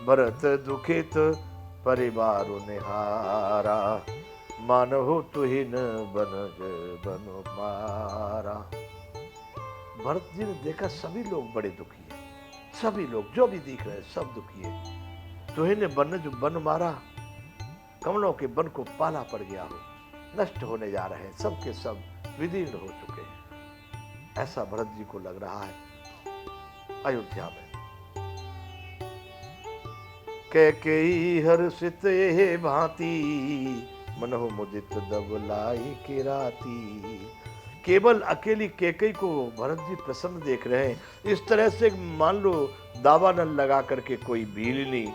भरत दुखित परिवार निहारा, मानहु तुहिन बनज बनु मारा। भरत जी ने देखा सभी लोग बड़े दुखी हैं, सभी लोग जो भी दिख रहे हैं सब दुखी है। तुहिन बनज बन मारा, कमलों के वन को पाला पड़ गया हो, नष्ट होने जा रहे हैं, सब के सब विदीर्ण हो चुके हैं, ऐसा भरत जी को लग रहा है। अयोध्या में कैकेयी हर्षित ये भांति, मनहु मुदित दबलाई की राती। केवल अकेली कैकेयी को भरत जी प्रसन्न देख रहे हैं। इस तरह से मान लो दावानल लगा करके कोई भीलनी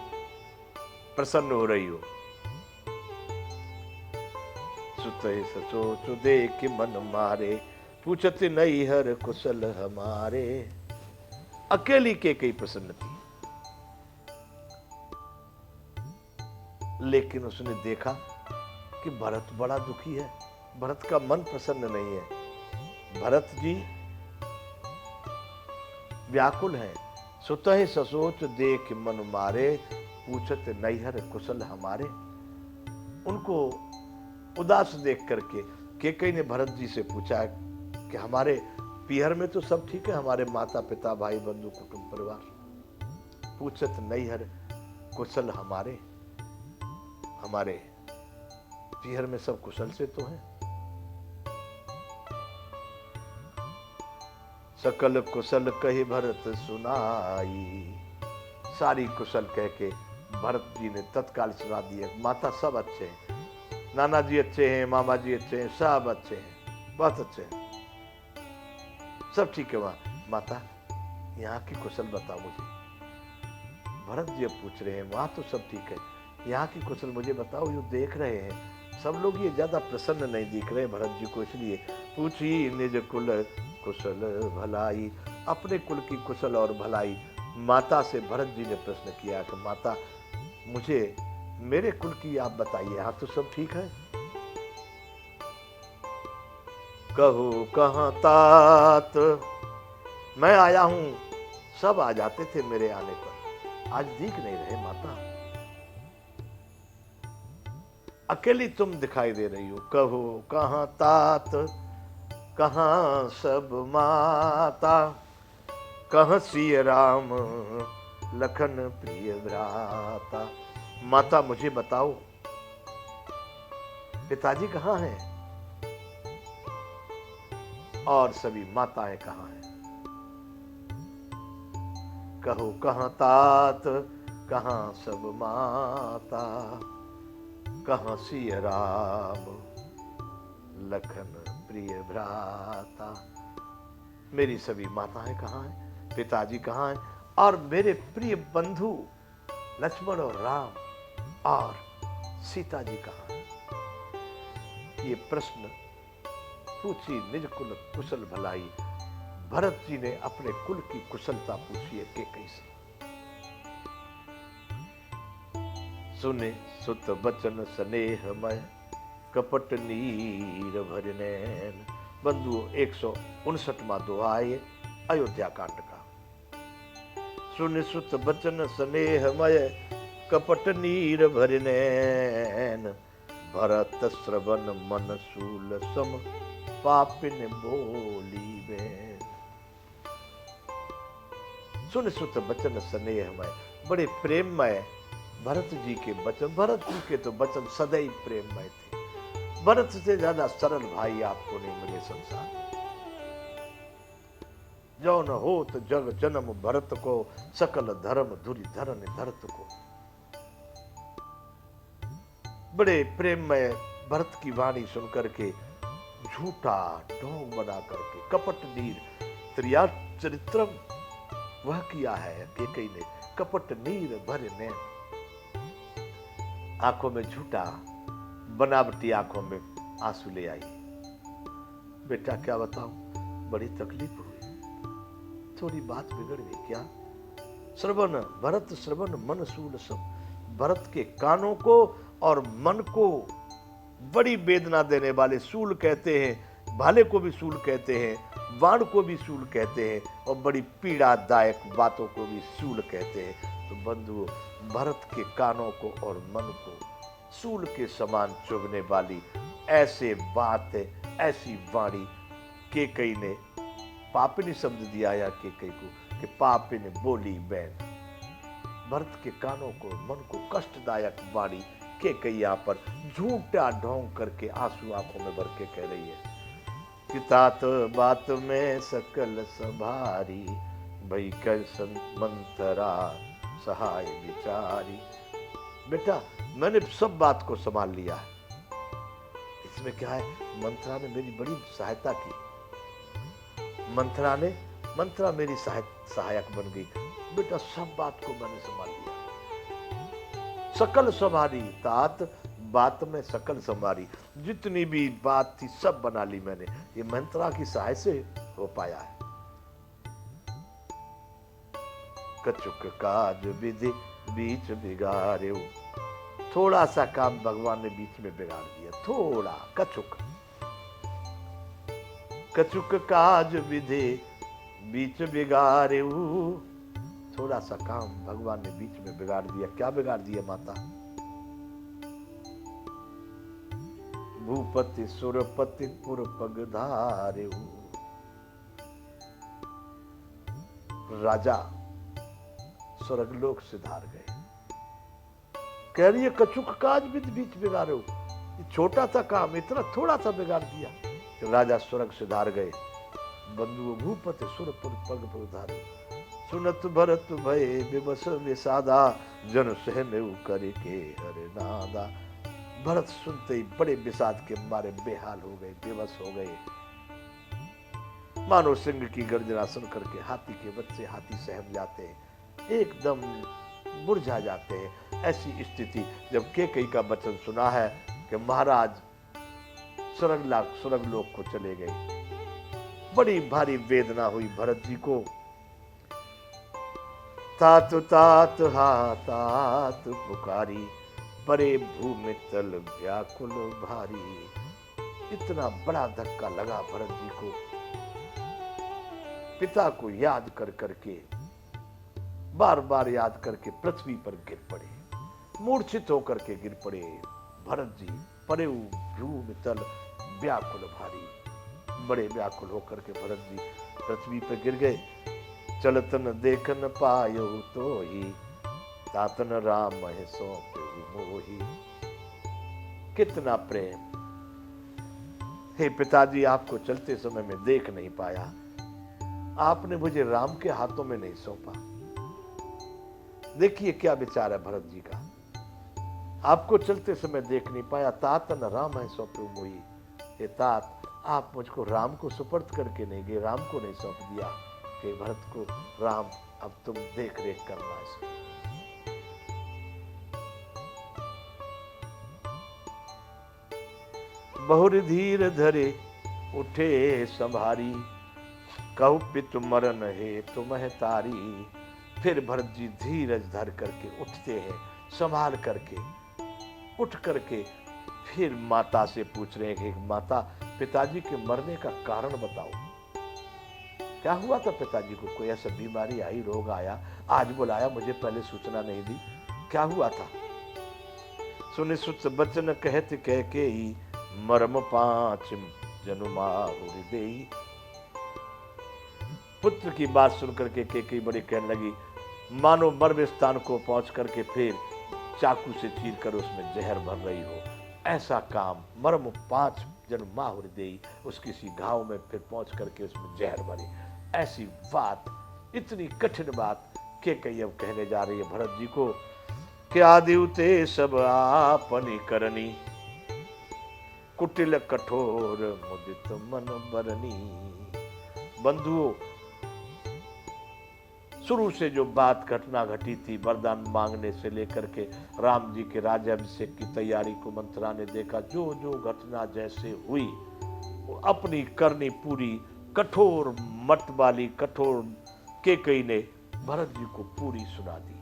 प्रसन्न हो रही हो। सुतहि सचोचु देख मन मारे, पूछत नहीं हर कुशल हमारे। अकेली कैकेयी प्रसन्न थी, लेकिन उसने देखा कि भरत बड़ा दुखी है, भरत का मन प्रसन्न नहीं है। भरत जी व्याकुल हैं। सुतहि ससोच देख मन मारे, पूछत नैहर कुशल हमारे। उनको उदास देख करके कैकेयी ने भरत जी से पूछा कि हमारे पीहर में तो सब ठीक है, हमारे माता पिता भाई बंधु कुटुंब परिवार। पूछत नैहर कुशल हमारे, हमारे पीहर में सब कुशल से तो हैं। सकल कुशल कही भरत सुनाई, सारी कुशल कह के भरत जी ने तत्काल सुना दिया। माता सब अच्छे हैं, नाना जी अच्छे हैं, मामा जी अच्छे हैं, सब अच्छे हैं, बहुत अच्छे हैं, सब ठीक है। वहां माता यहाँ की कुशल बताओ मुझे। भरत जी अब पूछ रहे हैं वहां तो सब ठीक है, यहाँ की कुशल मुझे बताओ। जो देख रहे हैं सब लोग ये ज्यादा प्रसन्न नहीं दिख रहे भरत जी को, इसलिए पूछी निज कुल कुशल भलाई। अपने कुल की कुशल और भलाई माता से भरत जी ने प्रश्न किया कि माता मुझे मेरे कुल की आप बताइए, यहाँ तो सब ठीक है। कहो कहाँ तात, मैं आया हूं, सब आ जाते थे मेरे आने पर, आज दिख नहीं रहे माता, अकेली तुम दिखाई दे रही हो। कहो कहाँ तात, कहाँ सब माता, कहाँ सिय राम लखन प्रिय भ्राता। माता मुझे बताओ पिताजी कहाँ हैं और सभी माताएं कहाँ हैं। कहो कहाँ तात, कहाँ सब माता, कहाँ सिय राम लखन प्रिय भ्राता। मेरी सभी माताएं कहाँ हैं, पिताजी कहाँ हैं, और मेरे प्रिय बंधु लक्ष्मण और राम और सीता जी कहाँ हैं। ये प्रश्न पूछी निज कुल कुशल भलाई। भरत जी ने अपने कुल की कुशलता पूछी है कैकेयी से। सुने सुत बचन स्नेहमय, कपट नीर भर नैन। बंधुओं 159वां दोहा है अयोध्या कांड का। सुन सुत बचन स्नेहमय, कपट नीर भर नैन। भरत श्रवण मन सूल सम, पापिन बोली बैन। सुन सुत बचन स्नेहमय, बड़े प्रेममय भरत जी के वचन। भरत जी के तो वचन सदैव प्रेममय थे। भरत से ज्यादा सरल भाई आपको नहीं मिले संसार में। जो न हो तो जग जन्म भरत को, सकल धर्म धुरि धरन धरत को। बड़े प्रेममय भरत की वाणी सुनकर के झूठा ढोंग बना करके, कपट नीर त्रिया चरित्रम वह किया है कैकेयी ने। कपट नीर भर नैन, आंखों में झूठा बनावटी आंखों में आंसू ले आई। बेटा क्या बताऊं, बड़ी तकलीफ हुई, थोड़ी बात बिगड़ गई क्या। श्रवण भरत श्रवण मन सूल सब। भरत के कानों को और मन को बड़ी वेदना देने वाले, सूल कहते हैं, भाले को भी सूल कहते हैं, वाण को भी सूल कहते हैं और बड़ी पीड़ादायक बातों को भी सूल कहते हैं। तो बंधुओं, भरत के कानों को और मन को सूल के समान चुभने वाली ऐसे बात है, ऐसी वाणी केकई ने, पापिनी शब्द दिया या केकई को कि पापिन बोली बैन। भरत के कानों को, मन को कष्टदायक वाणी केकई यहाँ पर झूठा ढोंग करके आंसू आंखों में भर के कह रही है कि तात बात में सकल संभारी, भई कर मंथरा सहाय बिचारी। बेटा, मैंने सब बात को संभाल लिया है। इसमें क्या है, मंथरा ने मेरी बड़ी सहायता की। मंथरा मेरी सहायक बन गई। बेटा, सब बात को मैंने संभाल लिया। सकल संभारी, तात बात में सकल संभारी, जितनी भी बात थी सब बना ली मैंने। ये मंथरा की सहाय से हो पाया है। कछुक काज विधि बीच बिगाड़े, थोड़ा सा काम भगवान ने बीच में बिगाड़ दिया। थोड़ा कछुक काज विधि बीच बिगाड़े, थोड़ा सा काम भगवान ने बीच में बिगाड़ दिया। क्या बिगाड़ दिया माता? भूपति सुरपति पुर पगधारे, राजा स्वर्गलोक से धार गए। कह रही है कछुक काज विधि बीच बिगाड़े, छोटा सा काम इतना थोड़ा सा बिगाड़ दिया कि राजा स्वर्ग से धार गए। बंधु भूपति सुरपुर पग पगधारे, सुनत भरत भय विवश विषादा, जन सहने करे के हरे नादा। भरत सुनते ही बड़े विषाद के मारे बेहाल हो गए, बेबस हो गए। मानो सिंह की गर्जना सुन करके हाथी के बच्चे हाथी सहम जाते हैं, एकदम मुरझा जाते हैं। ऐसी स्थिति जब केकई का वचन सुना है कि महाराज स्वर्गलोक को चले गए, बड़ी भारी वेदना हुई भरत जी को। तात तात हा तात पुकारी, परे भूमि तल व्याकुल भारी। इतना बड़ा धक्का लगा भरत जी को। पिता को याद कर करके, बार बार याद करके पृथ्वी पर गिर पड़े, मूर्छित होकर के गिर पड़े। भरत जी परे भूमि तल व्याकुल भारी, बड़े व्याकुल होकर के भरत जी पृथ्वी पर गिर गए। चलतन देखन पायो तो ही, तातन राम है सौंप मोही। कितना प्रेम! हे पिताजी, आपको चलते समय में देख नहीं पाया, आपने मुझे राम के हाथों में नहीं सौंपा। देखिए क्या विचार है भरत जी का। आपको चलते समय देख नहीं पाया, तातन राम है सौंपे मोही। हे तात, आप मुझको राम को सुपर्द करके नहीं गए, राम को नहीं सौंप दिया कि भरत को राम अब तुम देख रेख करना इसको। बहुर धीर धरे उठे संभारी, कहु पितु मरन है तुम है तारी। फिर भरत जी धीरज धर करके उठते हैं, संभाल करके उठ करके फिर माता से पूछ रहे हैं कि माता, पिताजी के मरने का कारण बताओ। क्या हुआ था पिताजी को? कोई ऐसा बीमारी आई, रोग आया, आज बुलाया, मुझे पहले सूचना नहीं दी, क्या हुआ था? सुनि सुत बचन कहत कह के ही, मरम पांच जनुमा हृदय। पुत्र की बात सुनकर के केकई बड़ी कहने लगी, मानो मर्म स्थान को पहुंच करके फिर चाकू से चीर कर उसमें जहर भर रही हो, ऐसा काम। मर्म पांच जनुमा हृदय, उस किसी घाव में फिर पहुंच करके उसमें जहर भरी, ऐसी बात, इतनी कठिन बात केकई अब कहने जा रही है भरत जी को कि आदिउते सब आपनी करनी, कुटिल कठोर मुदित मन बरनी। बंधुओं, शुरू से जो बात घटना घटी थी, वरदान मांगने से लेकर के राम जी के राज्याभिषेक की तैयारी को मंथरा ने देखा, जो जो घटना जैसे हुई वो अपनी करनी पूरी कठोर मत वाली कठोर केकई ने भरत जी को पूरी सुना दी।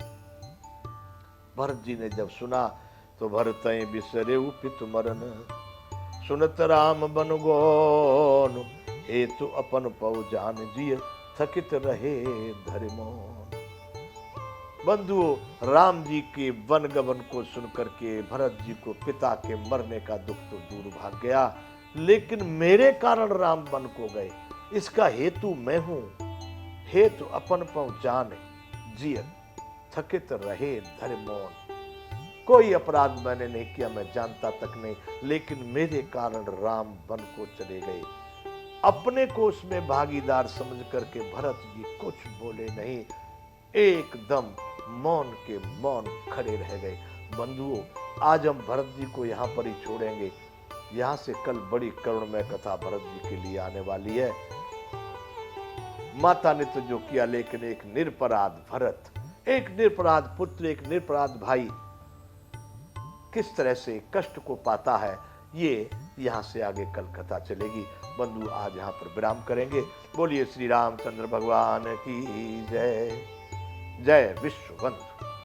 भरत जी ने जब सुना तो भरत बिसरे पितु मरन, सुनत राम बन गौन, हे तो अपन पव जान जिय थकित रहे धरि मौन। बंधुओं, राम जी के वन गमन को सुनकर के भरत जी को पिता के मरने का दुख तो दूर भाग गया, लेकिन मेरे कारण राम वन को गए, इसका हेतु मैं हूं। हेतु अपन पव जान जिय थकित रहे धरि मौन। कोई अपराध मैंने नहीं किया, मैं जानता तक नहीं, लेकिन मेरे कारण राम वन को चले गए। अपने को उसमें भागीदार समझ करके भरत जी कुछ बोले नहीं, एकदम मौन के मौन खड़े रह गए। बंधुओं, आज हम भरत जी को यहाँ पर ही छोड़ेंगे। यहाँ से कल बड़ी करुणमय कथा भरत जी के लिए आने वाली है। माता ने तो जो किया, लेकिन एक निरपराध भरत, एक निरपराध पुत्र, एक निरपराध भाई किस तरह से कष्ट को पाता है, ये यहाँ से आगे कल कथा चलेगी। बंधु, आज यहाँ पर विराम करेंगे। बोलिए श्री रामचंद्र भगवान की जय। जय विश्व बंधु।